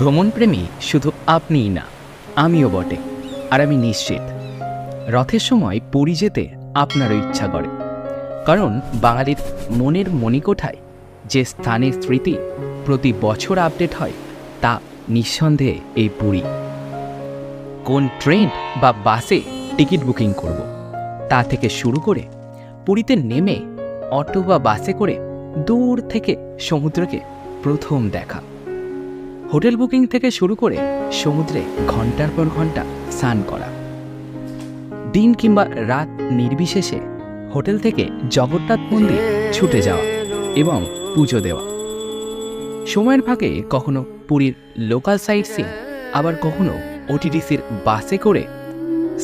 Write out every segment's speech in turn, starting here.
ভ্রমণপ্রেমী শুধু আপনিই না, আমিও বটে। আর আমি নিশ্চিত রথের সময় পুরী যেতে আপনারও ইচ্ছা করে, কারণ বাঙালির মনের মণিকোঠায় যে স্থানের স্মৃতি প্রতি বছর আপডেট হয় তা নিঃসন্দেহে এই পুরী। কোন ট্রেন বা বাসে টিকিট বুকিং করব তা থেকে শুরু করে পুরীতে নেমে অটো বা বাসে করে দূর থেকে সমুদ্রকে প্রথম দেখা, হোটেল বুকিং থেকে শুরু করে সমুদ্রে ঘন্টার পর ঘন্টা স্নান করা, দিন কিংবা রাত নির্বিশেষে হোটেল থেকে জগন্নাথ মন্দির ছুটে যাওয়া এবং পুজো দেওয়া। সময়ের ফাঁকে কখনো পুরীর লোকাল সাইট সিন, আবার কখনো ওটিটিসির বাসে করে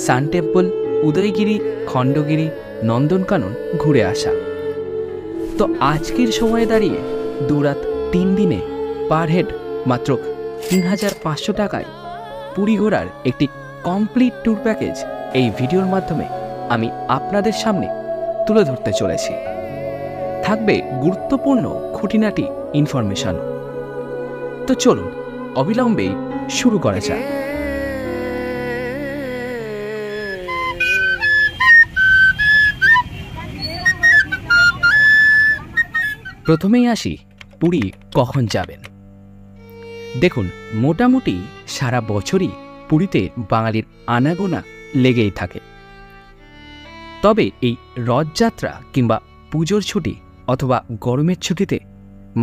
সান টেম্পল, উদয়গিরি, খণ্ডগিরি, নন্দনকানন ঘুরে আসা। তো আজকের সময়ে দাঁড়িয়ে 2 রাত 3 দিনে পার হেড মাত্র 3500 টাকায় পুরী ঘোরার একটি কমপ্লিট ট্যুর প্যাকেজ এই ভিডিওর মাধ্যমে আমি আপনাদের সামনে তুলে ধরতে চলেছি। থাকবে গুরুত্বপূর্ণ খুঁটিনাটি ইনফরমেশন। তো চলুন অবিলম্বেই শুরু করা যাক। প্রথমেই আসি পুরী কখন যাবেন। দেখুন, মোটামুটি সারা বছরই পুরীতে বাঙালির আনাগোনা লেগেই থাকে, তবে এই রথযাত্রা কিংবা পুজোর ছুটি অথবা গরমের ছুটিতে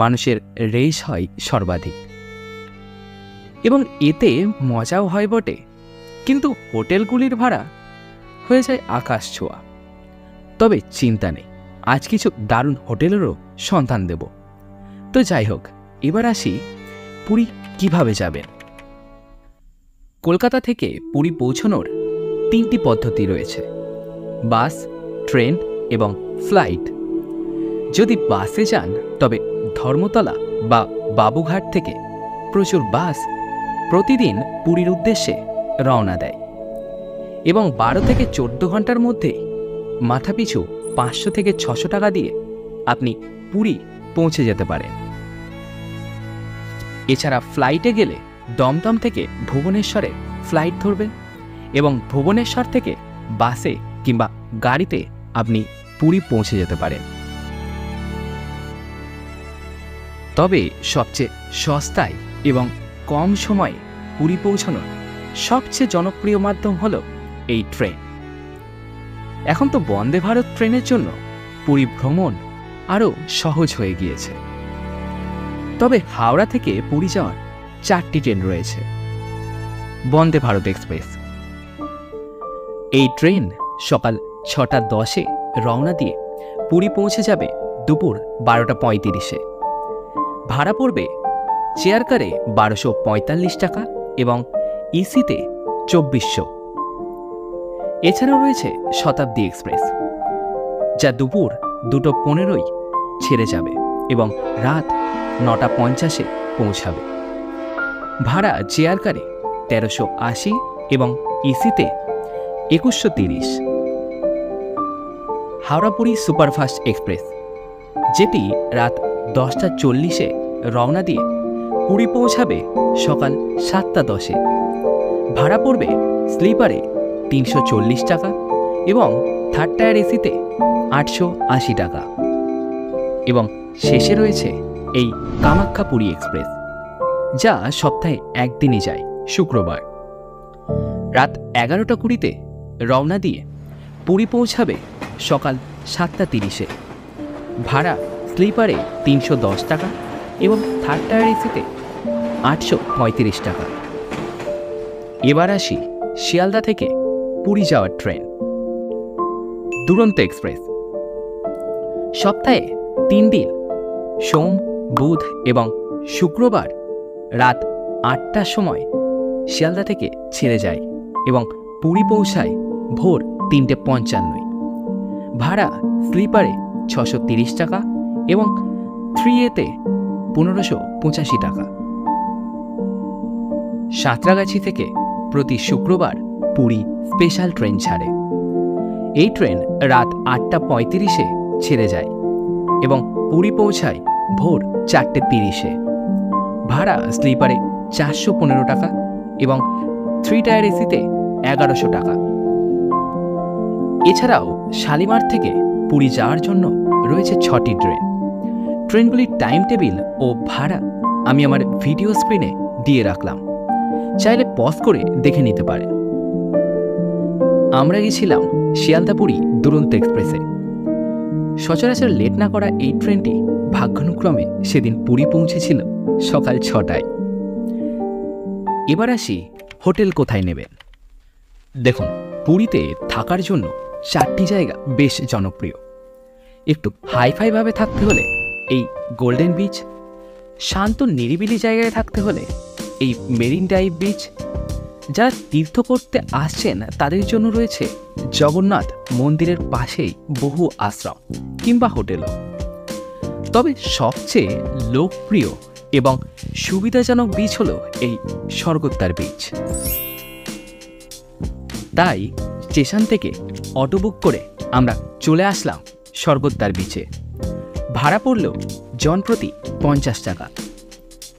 মানুষের রেশ হয় সর্বাধিক, এবং এতে মজাও হয় বটে, কিন্তু হোটেলগুলির ভাড়া হয়ে যায় আকাশ ছোঁয়া। তবে চিন্তা নেই, আজ কিছু দারুণ হোটেলেরও সন্ধান দেব। তো যাই হোক, এবার আসি পুরী কিভাবে যাবেন। কলকাতা থেকে পুরী পৌঁছানোর 3টি পদ্ধতি রয়েছে: বাস, ট্রেন এবং ফ্লাইট। যদি বাসে যান তবে ধর্মতলা বা বাবুঘাট থেকে প্রচুর বাস প্রতিদিন পুরীর উদ্দেশ্যে রওনা দেয় এবং 12 থেকে 14 ঘন্টার মধ্যে মাথাপিছু 500 থেকে 600 টাকা দিয়ে আপনি পুরী পৌঁছে যেতে পারেন। এছাড়া ফ্লাইটে গেলে দমদম থেকে ভুবনেশ্বরে ফ্লাইট ধরবেন এবং ভুবনেশ্বর থেকে বাসে কিংবা গাড়িতে আপনি পুরী পৌঁছে যেতে পারেন। তবে সবচেয়ে সস্তায় এবং কম সময়ে পুরী পৌঁছানোর সবচেয়ে জনপ্রিয় মাধ্যম হলো এই ট্রেন। এখন তো বন্দে ভারত ট্রেনের জন্য পুরী ভ্রমণ আরও সহজ হয়ে গিয়েছে। তবে হাওড়া থেকে পুরী যাওয়ার 4টি ট্রেন রয়েছে। বন্দে ভারত এক্সপ্রেস। এই ট্রেন সকাল 6:10 রওনা দিয়ে পুরী পৌঁছে যাবে দুপুর 12:35। ভাড়া পড়বে চেয়ার কারে 1245 টাকা এবং ইসিতে 2400। এছাড়াও রয়েছে শতাব্দী এক্সপ্রেস, যা দুপুর 2:15 ছেড়ে যাবে এবং রাত 9:50 পৌঁছাবে। ভাড়া চেয়ার কারে 1380 এবং ইসিতে 2130। হাওড়া পুরী সুপারফাস্ট এক্সপ্রেস, যেটি রাত 10:40 রওনা দিয়ে পুরী পৌঁছাবে সকাল 7:10। ভাড়া পড়বে স্লিপারে 340 টাকা এবং থার্ড টায়ার এসিতে 880 টাকা। এবং শেষে রয়েছে এই কামাখ্যা পুরী এক্সপ্রেস, যা সপ্তাহে একদিনই যায়, শুক্রবার। রাত 11:20 রওনা দিয়ে পুরী পৌঁছাবে সকাল 7:30। ভাড়া স্লিপারে 310 টাকা এবং থার্ড টায়ার এসিতে 835 টাকা। এবার আসি শিয়ালদা থেকে পুরী যাওয়ার ট্রেন, দুরন্ত এক্সপ্রেস। সপ্তাহে 3 দিন, সোম, বুধ এবং শুক্রবার রাত 8টার সময় শিয়ালদা থেকে ছেড়ে যায় এবং পুরী পৌঁছায় ভোর 3:55। ভাড়া স্লিপারে 630 টাকা এবং 3A-তে 1585 টাকা। সাঁতরাগাছি থেকে প্রতি শুক্রবার পুরী স্পেশাল ট্রেন ছাড়ে। এই ট্রেন রাত 8:35 ছেড়ে যায় এবং পুরী পৌঁছায় ভোর 4:30। ভাড়া স্লিপারে 415 টাকা এবং 3 টায়ার এসিতে 1100 টাকা। এছাড়াও শালিমার থেকে পুরী যাওয়ার জন্য রয়েছে 6টি ট্রেন। ট্রেনগুলির টাইম টেবিল ও ভাড়া আমি আমার ভিডিও স্ক্রিনে দিয়ে রাখলাম, চাইলে পজ করে দেখে নিতে পারেন। আমরা গেছিলাম শিয়ালদা পুরী দুরন্ত এক্সপ্রেসে। সচরাচর লেট না করা এই ট্রেনটি ভাগ্যানুক্রমে সেদিন পুরী পৌঁছেছিল সকাল 6টায়। এবার আসি হোটেল কোথায় নেবেন। দেখুন, পুরীতে থাকার জন্য 4টি জায়গা বেশ জনপ্রিয়। একটু হাইফাই ভাবে থাকতে হলে এই গোল্ডেন বিচ, শান্ত নিরিবিলি জায়গায় থাকতে হলে এই মেরিন ড্রাইভ বিচ, যারা তীর্থ করতে আসছেন তাদের জন্য রয়েছে জগন্নাথ মন্দিরের পাশেই বহু আশ্রম কিংবা হোটেলও। তবে সবচেয়ে লোকপ্রিয় এবং সুবিধাজনক বিচ হলো এই স্বর্গদ্বার বিচ। তাই স্টেশন থেকে অটো বুক করে আমরা চলে আসলাম স্বর্গদ্বার বিচে। ভাড়া পড়ল জনপ্রতি 50 টাকা।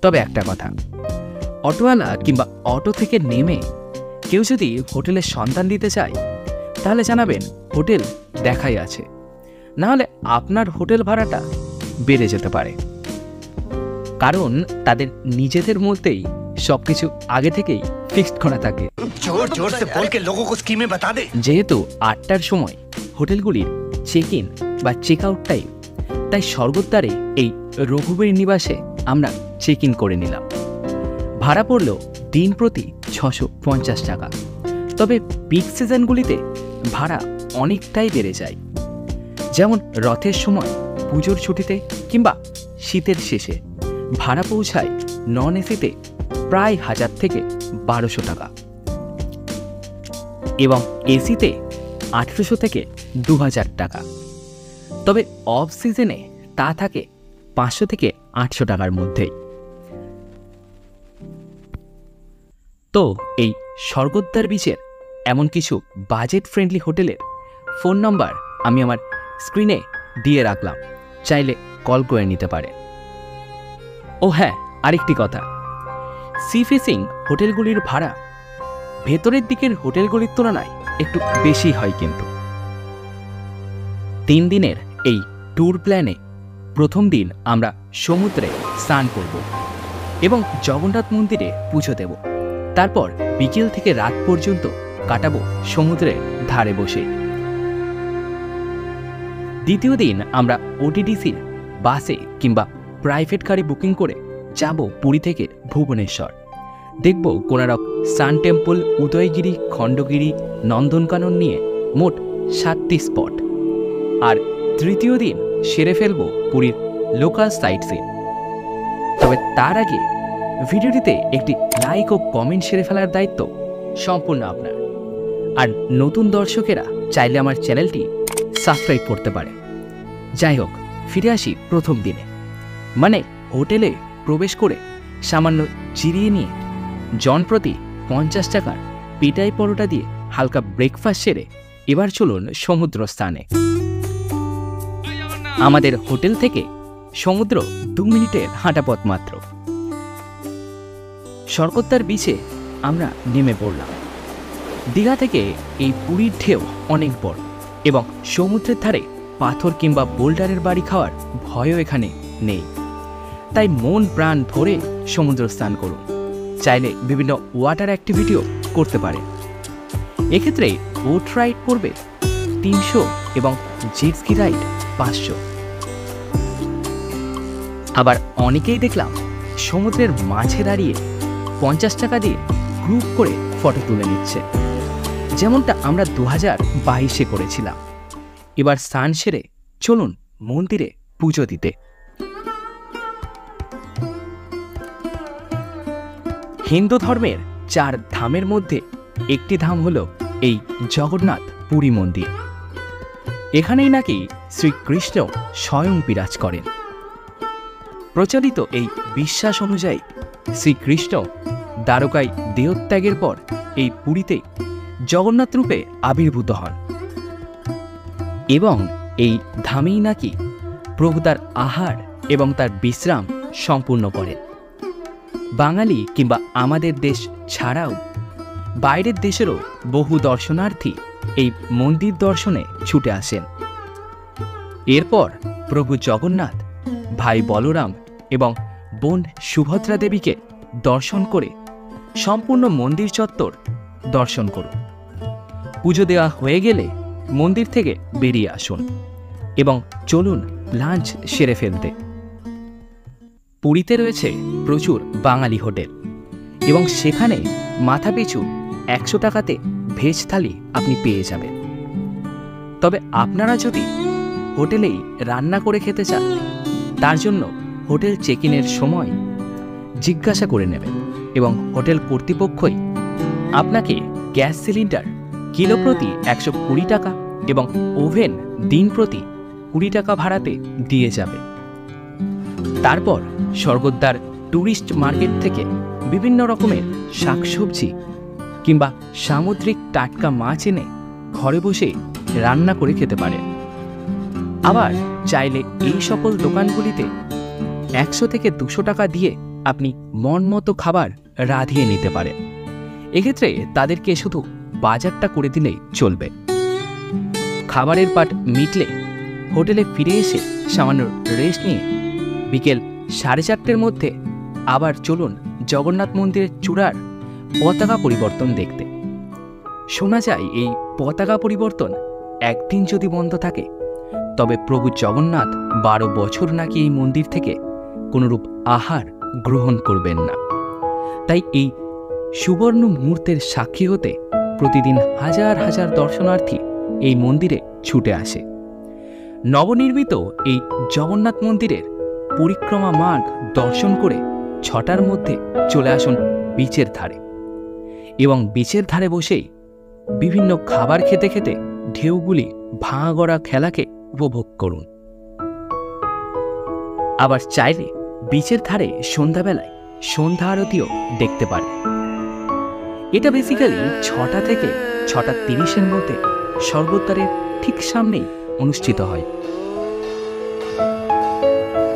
তবে একটা কথা, অটোওয়ালা কিংবা অটো থেকে নেমে কেউ যদি হোটেলের সন্ধান দিতে চায় তাহলে জানাবেন হোটেল দেখাই আছে, নাহলে আপনার হোটেল ভাড়াটা বেড়ে যেতে পারে। কারণ তাদের নিজেদের মধ্যেই সবকিছু আগে থেকেই ফিক্সড করা থাকে। যেহেতু 8টার সময় হোটেলগুলির চেক ইন বা চেক আউট টাইম, তাই স্বর্গদ্বারে এই রঘুবীর নিবাসে আমরা চেক ইন করে নিলাম। ভাড়া পড়ল দিন প্রতি 650 টাকা। তবে পিক সিজনগুলিতে ভাড়া অনেকটাই বেড়ে যায়, যেমন রথের সময়, পুজোর ছুটিতে কিংবা শীতের শেষে ভাড়া পৌঁছায় নন এসিতে প্রায় 1000 থেকে 1200 টাকা এবং এসিতে 800 থেকে 2000 টাকা। তবে অফ সিজনে তা থাকে 500 থেকে 800 টাকার মধ্যেই। তো এই স্বর্গদ্বার বিচের এমন কিছু বাজেট ফ্রেন্ডলি হোটেলের ফোন নাম্বার আমি আমার স্ক্রিনে দিয়ে রাখলাম, চাইলে কল করে নিতে পারে। ও হ্যাঁ, আরেকটি কথা, সি ফেসিং হোটেলগুলির ভাড়া ভেতরের দিকের হোটেলগুলির তুলনায় একটু বেশি হয়। কিন্তু 3 দিনের এই ট্যুর প্ল্যানে প্রথম দিন আমরা সমুদ্রে স্নান করব এবং জগন্নাথ মন্দিরে পুজো দেব। তারপর বিকেল থেকে রাত পর্যন্ত কাটাবো সমুদ্রের ধারে বসে। দ্বিতীয় দিন আমরা ওটিডিসির বাসে কিংবা প্রাইভেট গাড়ি বুকিং করে যাব পুরী থেকে ভুবনেশ্বর। দেখব কোনারক, সান টেম্পল, উদয়গিরি, খণ্ডগিরি, নন্দনকানন নিয়ে মোট 7টি স্পট। আর তৃতীয় দিন সেরে ফেলব পুরীর লোকাল সাইট সিন। তবে তার আগে ভিডিওটিতে একটি লাইক ও কমেন্ট সেরে ফেলার দায়িত্ব সম্পূর্ণ আপনার। আর নতুন দর্শকেরা চাইলে আমার চ্যানেলটি সাবস্ক্রাইব করতে পারে। যাই হোক, ফিরে আসি প্রথম দিনে। মানে হোটেলে প্রবেশ করে সামান্য জিরিয়ে নিয়ে জনপ্রতি 50 টাকার পিটাই পরোটা দিয়ে হালকা ব্রেকফাস্ট সেরে এবার চলুন সমুদ্র স্থানে। আমাদের হোটেল থেকে সমুদ্র 2 মিনিটের হাঁটা পথ মাত্র। স্বর্গদ্বার বিচে আমরা নেমে পড়লাম। দীঘা থেকে এই পুরীর ঢেউ অনেক বড় এবং সমুদ্রের ধারে পাথর কিংবা বোল্ডারের বাড়ি খাওয়ার ভয়ও এখানে নেই। তাই মন প্রাণ ভরে সমুদ্র স্নান করুন। চাইলে বিভিন্ন ওয়াটার অ্যাক্টিভিটিও করতে পারে। এক্ষেত্রে বোট রাইড পড়বে 300 এবং জেট স্কি রাইড 500। আবার অনেকেই দেখলাম সমুদ্রের মাঝে দাঁড়িয়ে 50 টাকা দিয়ে গ্রুপ করে ফটো তুলে নিচ্ছে, যেমনটা আমরা 2022-এ করেছিলাম। এবার স্নান সেরে চলুন মন্দিরে পুজো দিতে। হিন্দু ধর্মের 4 ধামের মধ্যে একটি ধাম হলো এই জগন্নাথ পুরী মন্দির। এখানেই নাকি শ্রীকৃষ্ণ স্বয়ং বিরাজ করেন। প্রচলিত এই বিশ্বাস অনুযায়ী শ্রীকৃষ্ণ দ্বারকায় দেহত্যাগের পর এই পুরীতে জগন্নাথ রূপে আবির্ভূত হন এবং এই ধামেই নাকি প্রভু তার আহার এবং তার বিশ্রাম সম্পূর্ণ করেন। বাঙালি কিংবা আমাদের দেশ ছাড়াও বাইরের দেশেরও বহু দর্শনার্থী এই মন্দির দর্শনে ছুটে আসেন। এরপর প্রভু জগন্নাথ, ভাই বলরাম এবং বোন সুভদ্রা দেবীকে দর্শন করে সম্পূর্ণ মন্দির চত্বর দর্শন করুন। পুজো দেওয়া হয়ে গেলে মন্দির থেকে বেরিয়ে আসুন এবং চলুন লাঞ্চ সেরে ফেলতে। পুরীতে রয়েছে প্রচুর বাঙালি হোটেল এবং সেখানে মাথাপিছু 100 টাকাতে ভেজ থালি আপনি পেয়ে যাবেন। তবে আপনারা যদি হোটেলেই রান্না করে খেতে চান, তার জন্য হোটেল চেক ইনের সময় জিজ্ঞাসা করে নেবেন এবং হোটেল কর্তৃপক্ষই আপনাকে গ্যাস সিলিন্ডার কিলো প্রতি 120 টাকা এবং ওভেন দিন প্রতি 20 টাকা ভাড়াতে দিয়ে যাবে। তারপর স্বর্গদ্বার ট্যুরিস্ট মার্কেট থেকে বিভিন্ন রকমের শাকসবজি কিংবা সামুদ্রিক টাটকা মাছ এনে ঘরে বসে রান্না করে খেতে পারেন। আবার চাইলে এই সকল দোকানগুলিতে 100 থেকে 200 টাকা দিয়ে আপনি মন মতো খাবার রাঁধিয়ে নিতে পারেন। এক্ষেত্রে তাদেরকে শুধু বাজারটা করে দিলেই চলবে। খাবারের পাট মিটলে হোটেলে ফিরে এসে সামান্য রেস্ট নিয়ে বিকেল 4:30টার মধ্যে আবার চলুন জগন্নাথ মন্দিরের চূড়ার পতাকা পরিবর্তন দেখতে। শোনা যায় এই পতাকা পরিবর্তন একদিন যদি বন্ধ থাকে, তবে প্রভু জগন্নাথ 12 বছর নাকি এই মন্দির থেকে কোনরূপ আহার গ্রহণ করবেন না। তাই এই সুবর্ণ মুহূর্তের সাক্ষী হতে প্রতিদিন হাজার হাজার দর্শনার্থী এই মন্দিরে ছুটে আসে। নবনির্মিত এই জগন্নাথ মন্দিরের পরিক্রমা মার্গ দর্শন করে 6টার মধ্যে চলে আসুন বিচের ধারে এবং বিচের ধারে বসেই বিভিন্ন খাবার খেতে খেতে ঢেউগুলি ভাঙা গড়া খেলাকে উপভোগ করুন। আবার চাইলে বিচের ধারে সন্ধ্যাবেলায় সন্ধ্যা আরতিও দেখতে পারেন। এটা বেসিক্যালি 6টা থেকে 6:30-এর মধ্যে স্বর্গদ্বারের ঠিক সামনেই অনুষ্ঠিত হয়।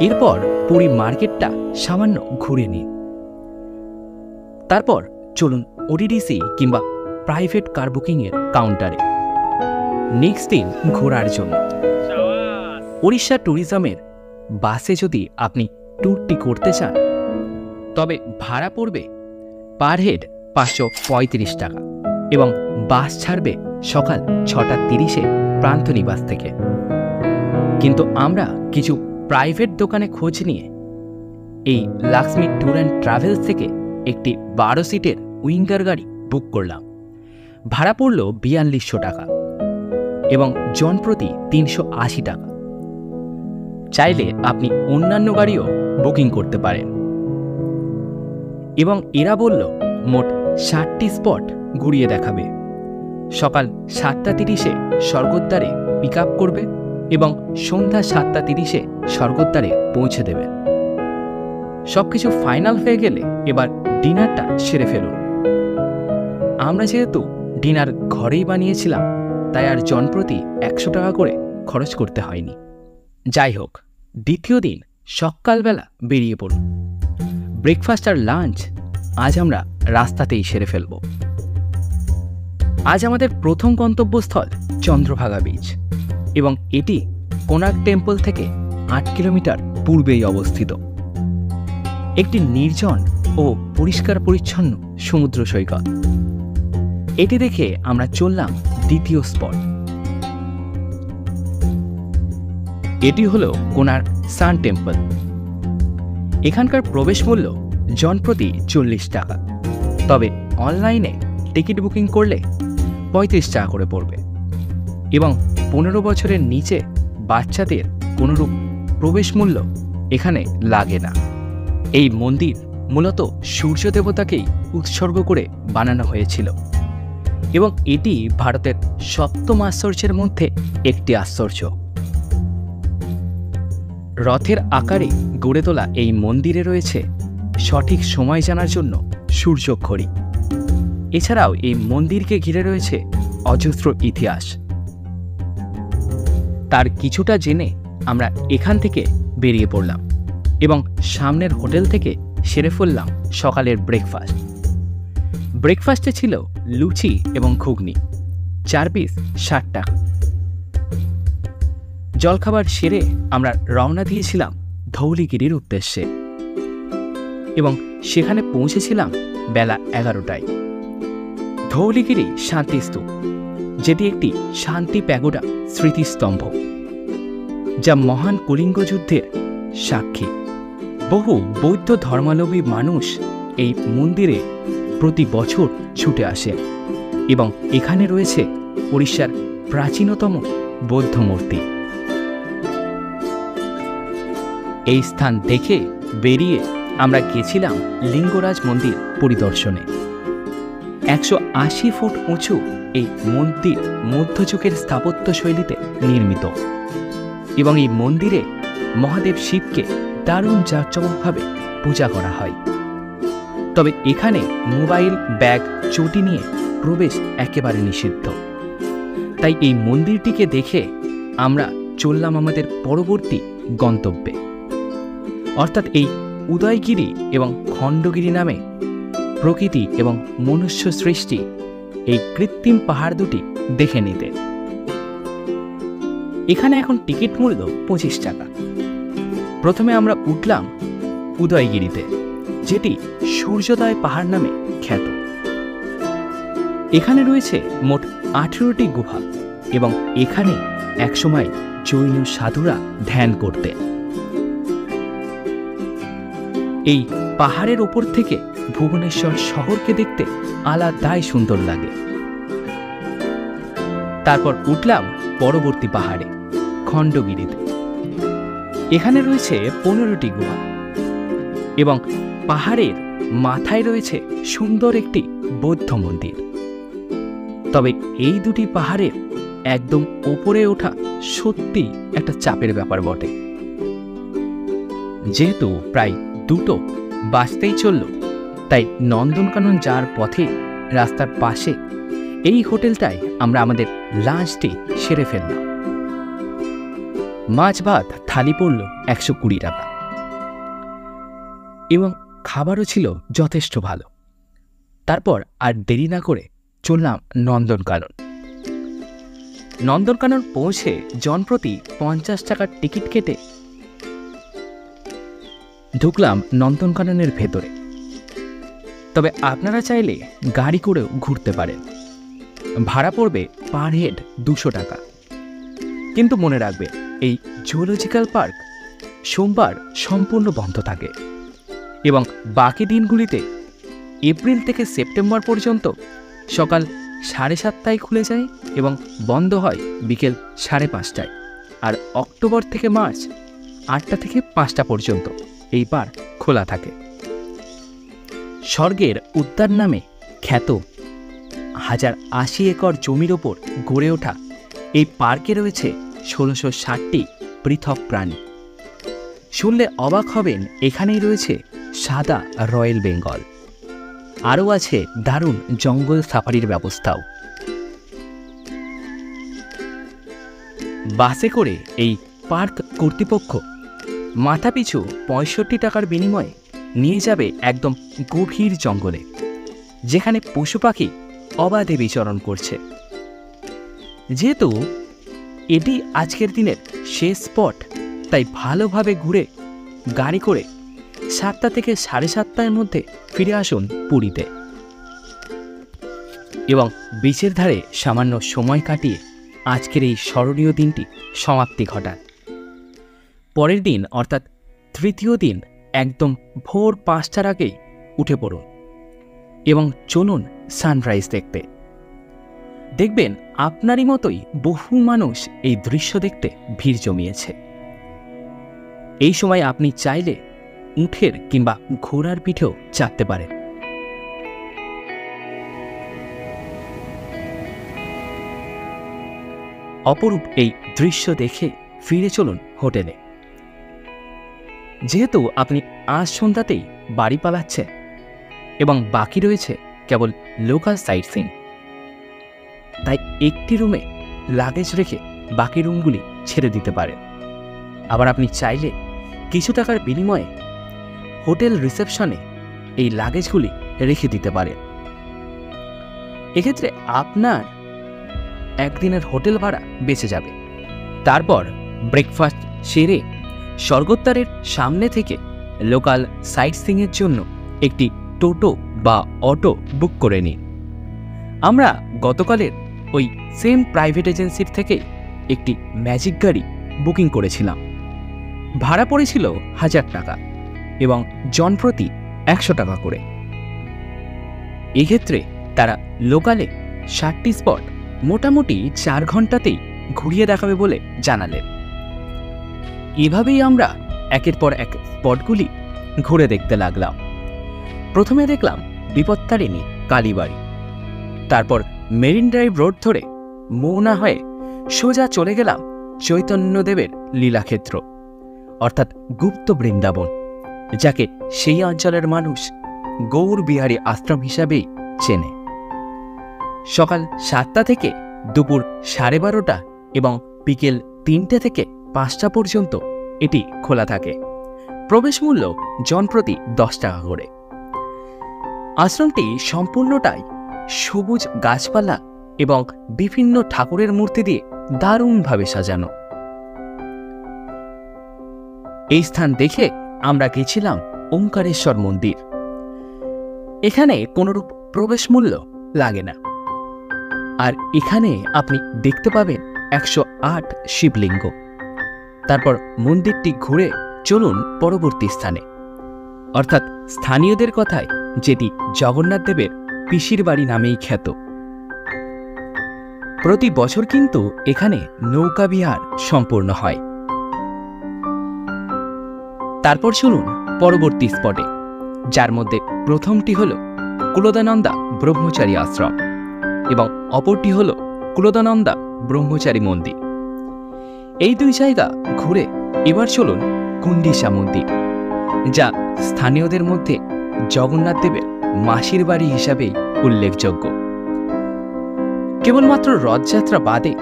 এরপর পুরী মার্কেটটা সামান্য ঘুরে নিন। তারপর চলুন ওডিডিসি কিংবা প্রাইভেট কার বুকিংয়ের কাউন্টারে। নেক্সট দিন ঘোরার জন্য উড়িষ্যা ট্যুরিজমের বাসে যদি আপনি ট্যুরটি করতে চান, তবে ভাড়া পড়বে পার হেড 535 টাকা এবং বাস ছাড়বে সকাল 6:30-এ প্রান্তনিবাস থেকে। কিন্তু আমরা কিছু প্রাইভেট দোকানে খোঁজ নিয়ে এই লাক্সমি ট্যুর অ্যান্ড ট্রাভেলস থেকে একটি 12 সিটের উইঙ্গার গাড়ি বুক করলাম। ভাড়া পড়ল 4200 টাকা এবং জনপ্রতি 380 টাকা। চাইলে আপনি অন্যান্য গাড়িও বুকিং করতে পারেন। এবং এরা বলল মোট 60টি স্পট ঘুরিয়ে দেখাবে। সকাল 7:30-এ স্বর্গদ্বারে পিক আপ করবে এবং সন্ধ্যা 7:30-এ স্বর্গদ্বারে পৌঁছে দেবে। সবকিছু ফাইনাল হয়ে গেলে এবার ডিনারটা সেরে ফেলুন। আমরা যেহেতু ডিনার ঘরেই বানিয়েছিলাম, তাই আর জনপ্রতি 100 টাকা করে খরচ করতে হয়নি। যাই হোক, দ্বিতীয় দিন সকালবেলা বেরিয়ে পড়ুন। ব্রেকফাস্ট আর লাঞ্চ আজ আমরা রাস্তাতেই সেরে ফেলব। আজ আমাদের প্রথম গন্তব্যস্থল চন্দ্রভাগা বিচ এবং এটি কোনার্ক টেম্পল থেকে 8 কিলোমিটার পূর্বেই অবস্থিত। একটি নির্জন ও পরিষ্কার পরিচ্ছন্ন সমুদ্র সৈকত। এটি দেখে আমরা চললাম দ্বিতীয় স্পট। এটি হলো কোনার্ক সান টেম্পল। এখানকার প্রবেশ মূল্য জনপ্রতি 40 টাকা, তবে অনলাইনে টিকিট বুকিং করলে 35 টাকা করে পড়বে এবং 15 বছরের নিচে বাচ্চাদের কোনোরূপ প্রবেশ মূল্য এখানে লাগে না। এই মন্দির মূলত সূর্য দেবতাকেই উৎসর্গ করে বানানো হয়েছিল এবং এটি ভারতের 7ম আশ্চর্যের মধ্যে একটি আশ্চর্য। রথের আকারে গড়ে তোলা এই মন্দিরে রয়েছে সঠিক সময় জানার জন্য সূর্য ঘড়ি। এছাড়াও এই মন্দিরকে ঘিরে রয়েছে অজস্র ইতিহাস। তার কিছুটা জেনে আমরা এখান থেকে বেরিয়ে পড়লাম এবং সামনের হোটেল থেকে সেরে ফেললাম সকালের ব্রেকফাস্ট। ব্রেকফাস্টে ছিল লুচি এবং ঘুগনি, 4 পিস 60 টাকা। জলখাবার সেরে আমরা রওনা দিয়েছিলাম ধৌলিগিরির উদ্দেশ্যে এবং সেখানে পৌঁছেছিলাম বেলা 11টায়। ধৌলিগিরি শান্তিস্তূপ, যেটি একটি শান্তি প্যাগোডা স্মৃতিস্তম্ভ, যা মহান কলিঙ্গ যুদ্ধের সাক্ষী। বহু বৌদ্ধ ধর্মাবলম্বী মানুষ এই মন্দিরে প্রতি বছর ছুটে আসেন এবং এখানে রয়েছে ওড়িশার প্রাচীনতম বৌদ্ধ মূর্তি। এই স্থান দেখে বেরিয়ে আমরা গেছিলাম লিঙ্গরাজ মন্দির পরিদর্শনে। 180 ফুট উঁচু এই মন্দির মধ্যযুগের স্থাপত্য শৈলীতে নির্মিত এবং এই মন্দিরে মহাদেব শিবকে দারুণ জাঁকজমকভাবে পূজা করা হয়। তবে এখানে মোবাইল, ব্যাগ, চটি নিয়ে প্রবেশ একেবারে নিষিদ্ধ। তাই এই মন্দিরটিকে দেখে আমরা চললাম আমাদের পরবর্তী গন্তব্যে, অর্থাৎ এই উদয়গিরি এবং খণ্ডগিরি নামে প্রকৃতি এবং মনুষ্য সৃষ্টি এই কৃত্রিম পাহাড় দুটি দেখে নিতে। এখানে এখন টিকিট মূল্য 25 টাকা। প্রথমে আমরা উঠলাম উদয়গিরিতে, যেটি সূর্যোদয় পাহাড় নামে খ্যাত। এখানে রয়েছে মোট 18টি গুহা এবং এখানে একসময় জৈন সাধুরা ধ্যান করতেন। এই পাহাড়ের ওপর থেকে ভুবনেশ্বর শহরকে দেখতে আলাদাই সুন্দর লাগে। তারপর উঠলাম পরবর্তী পাহাড়ে, খণ্ডগিরিতে। এখানে রয়েছে 15টি গুহা এবং পাহাড়ের মাথায় রয়েছে সুন্দর একটি বৌদ্ধ মন্দির। তবে এই দুটি পাহাড়ের একদম ওপরে ওঠা সত্যি একটা চাপের ব্যাপার বটে। যেহেতু প্রায় 2টো বাজতেই চলল, তাই নন্দনকানন যাওয়ার পথে রাস্তার পাশে এই হোটেলটায় আমরা আমাদের লাঞ্চটি সেরে ফেললাম। মাছ ভাত থালি পড়ল 120 টাকা এবং খাবারও ছিল যথেষ্ট ভালো। তারপর আর দেরি না করে চললাম নন্দনকানন। নন্দনকানন পৌঁছে জনপ্রতি 50 টাকার টিকিট কেটে ঢুকলাম নন্দনকাননের ভেতরে। তবে আপনারা চাইলে গাড়ি করেও ঘুরতে পারেন। ভাড়া পড়বে পার হেড 200 টাকা। কিন্তু মনে রাখবে, এই জুলজিক্যাল পার্ক সোমবার সম্পূর্ণ বন্ধ থাকে এবং বাকি দিনগুলিতে এপ্রিল থেকে সেপ্টেম্বর পর্যন্ত সকাল 7:30টায় খুলে যায় এবং বন্ধ হয় বিকেল 5:30টায়। আর অক্টোবর থেকে মার্চ 8টা থেকে 5টা পর্যন্ত এই পার্ক খোলা থাকে। স্বর্গের উদ্যান নামে খ্যাত 1080 একর জমির ওপর গড়ে ওঠা এই পার্কে রয়েছে 1660টি পৃথক প্রাণী। শুনলে অবাক হবেন, এখানেই রয়েছে সাদা রয়্যাল বেঙ্গল। আরও আছে দারুণ জঙ্গল সাফারির ব্যবস্থাও। বাসে করে এই পার্ক কর্তৃপক্ষ মাথাপিছু 65 টাকার বিনিময়ে নিয়ে যাবে একদম গভীর জঙ্গলে, যেখানে পশু পাখি অবাধে বিচরণ করছে। যেহেতু এটি আজকের দিনের শেষ স্পট, তাই ভালোভাবে ঘুরে গাড়ি করে 7টা থেকে 7:30টার মধ্যে ফিরে আসুন পুরীতে এবং বিচের ধারে সামান্য সময় কাটিয়ে আজকের এই স্মরণীয় দিনটি সমাপ্তি ঘটান। পরের দিন অর্থাৎ তৃতীয় দিন একদম ভোর 5টার আগেই উঠে পড়ুন এবং চলুন সানরাইজ দেখতে। দেখবেন আপনারই মতোই বহু মানুষ এই দৃশ্য দেখতে ভিড় জমিয়েছে। এই সময় আপনি চাইলে উঠের কিংবা ঘোড়ার পিঠেও চাপতে পারেন। অপরূপ এই দৃশ্য দেখে ফিরে চলুন হোটেলে। যেহেতু আপনি আজ সন্ধ্যাতেই বাড়ি পালাচ্ছেন এবং বাকি রয়েছে কেবল লোকাল সাইট সিইং, তাই একটি রুমে লাগেজ রেখে বাকি রুমগুলি ছেড়ে দিতে পারেন। আবার আপনি চাইলে কিছু টাকার বিনিময়ে হোটেল রিসেপশনে এই লাগেজগুলি রেখে দিতে পারেন। এক্ষেত্রে আপনার একদিনের হোটেল ভাড়া বেঁচে যাবে। তারপর ব্রেকফাস্ট সেরে স্বর্গদ্বারের সামনে থেকে লোকাল সাইট সিইংয়ের জন্য একটি টোটো বা অটো বুক করে নিন। আমরা গতকালের ওই সেম প্রাইভেট এজেন্সির থেকে একটি ম্যাজিক গাড়ি বুকিং করেছিলাম। ভাড়া পড়েছিল 1000 টাকা এবং জনপ্রতি 100 টাকা করে। এক্ষেত্রে তারা লোকালে 60টি স্পট মোটামুটি 4 ঘন্টাতেই ঘুরিয়ে দেখাবে বলে জানালেন। এভাবেই আমরা একের পর এক স্পটগুলি ঘুরে দেখতে লাগলাম। প্রথমে দেখলাম বিপত্তারিণী কালীবাড়ি, তারপর মেরিন ড্রাইভ রোড ধরে মোহনা হয়ে সোজা চলে গেলাম চৈতন্যদেবের লীলাক্ষেত্র অর্থাৎ গুপ্ত বৃন্দাবন, যাকে সেই অঞ্চলের মানুষ গৌর বিহারী আশ্রম হিসাবেই চেনে। সকাল 7টা থেকে দুপুর 12:30 এবং বিকেল 3টে থেকে 5টা পর্যন্ত এটি খোলা থাকে। প্রবেশ মূল্য জনপ্রতি 10 টাকা করে। আশ্রমটি সম্পূর্ণটাই সবুজ গাছপালা এবং বিভিন্ন ঠাকুরের মূর্তি দিয়ে দারুণভাবে সাজানো। এই স্থান দেখে আমরা গেছিলাম ওঙ্কারেশ্বর মন্দির। এখানে কোনরূপ প্রবেশ মূল্য লাগে না, আর এখানে আপনি দেখতে পাবেন 108 শিবলিঙ্গ। তারপর মন্দিরটি ঘুরে চলুন পরবর্তী স্থানে, অর্থাৎ স্থানীয়দের কথায় যেটি জগন্নাথ দেবের পিসির বাড়ি নামেই খ্যাত। প্রতি বছর কিন্তু এখানে নৌকা বিহার সম্পূর্ণ হয়। তারপর চলুন পরবর্তী স্পটে, যার মধ্যে প্রথমটি হল কুলদানন্দা ব্রহ্মচারী আশ্রম এবং অপরটি হল কুলদানন্দা ব্রহ্মচারী মন্দির। এই দুই জায়গা ঘুরে এবার চলুন কুণ্ডিসা মন্দির, যা স্থানীয়দের মধ্যে জগন্নাথ দেবের মাসির বাড়ি হিসাবেই উল্লেখযোগ্য। কেবলমাত্র রথযাত্রা বাদে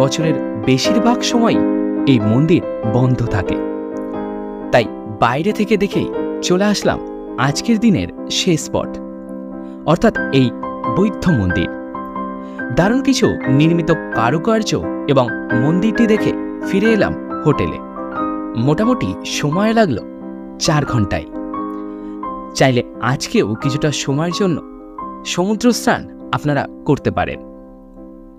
বছরের বেশিরভাগ সময়ই এই মন্দির বন্ধ থাকে। তাই বাইরে থেকে দেখেই চলে আসলাম আজকের দিনের শেষ স্পট, অর্থাৎ এই বৌদ্ধ মন্দির। দারুণ কিছু নির্মিত কারুকার্য এবং মন্দিরটি দেখে ফিরে এলাম হোটেলে। মোটামুটি সময় লাগলো 4 ঘন্টায়। চাইলে আজকেও কিছুটা সময়ের জন্য সমুদ্র স্নান আপনারা করতে পারেন,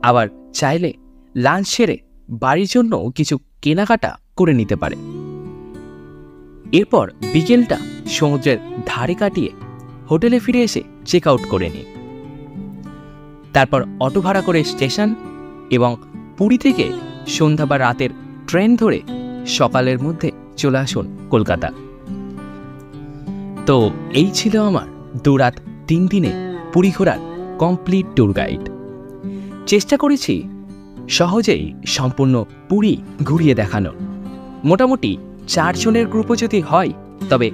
আবার চাইলে লাঞ্চ সেরে বাড়ির জন্য কিছু কেনাকাটা করে নিতে পারেন। এরপর বিকেলটা সমুদ্রের ধারে কাটিয়ে হোটেলে ফিরে এসে চেক আউট করে নিন। তারপর অটো ভাড়া করে স্টেশন এবং পুরী থেকে সন্ধ্যা বা রাতের ট্রেন ধরে সকালের মধ্যে চলে আসুন কলকাতা। তো এই ছিল আমার 2 রাত 3 দিনে পুরী ঘোরার কমপ্লিট ট্যুর গাইড। চেষ্টা করেছি সহজেই সম্পূর্ণ পুরী ঘুরিয়ে দেখানোর। মোটামুটি 4 জনের গ্রুপও যদি হয় তবে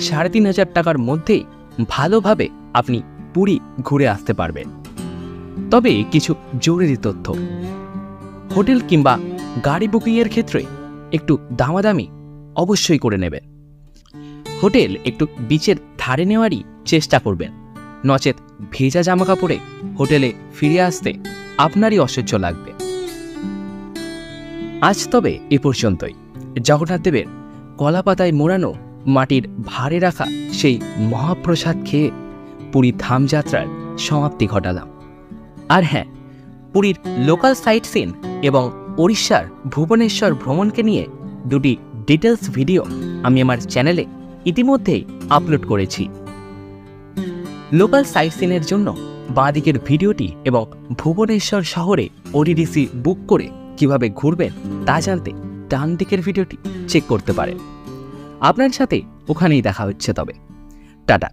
3500 টাকার মধ্যেই ভালোভাবে আপনি পুরী ঘুরে আসতে পারবেন। তবে কিছু জরুরি তথ্য, হোটেল কিংবা গাড়ি বুকিংয়ের ক্ষেত্রে একটু দামাদামি অবশ্যই করে নেবেন। হোটেল একটু বিচের ধারে নেওয়ারই চেষ্টা করবেন, নচেত ভেজা জামা কাপড়ে হোটেলে ফিরে আসতে আপনারই অসহ্য লাগবে। আজ তবে এ পর্যন্তই। জগন্নাথ দেবের কলাপাতায় মোড়ানো মাটির ভারে রাখা সেই মহাপ্রসাদ খেয়ে পুরী ধামযাত্রার সমাপ্তি ঘটালাম। আর হ্যাঁ, পুরীর লোকাল সাইট সিন এবং ওড়িশার ভুবনেশ্বর ভ্রমণকে নিয়ে 2টি ডিটেলস ভিডিও আমি আমার চ্যানেলে ইতিমধ্যেই আপলোড করেছি। লোকাল সাইট সিনের জন্য বাঁদিকের ভিডিওটি এবং ভুবনেশ্বর শহরে ওডিডিসি বুক করে কিভাবে ঘুরবেন তা জানতে ডান দিকের ভিডিওটি চেক করতে পারেন। আপনার সাথে ওখানেই দেখা হচ্ছে। তবে টাটা।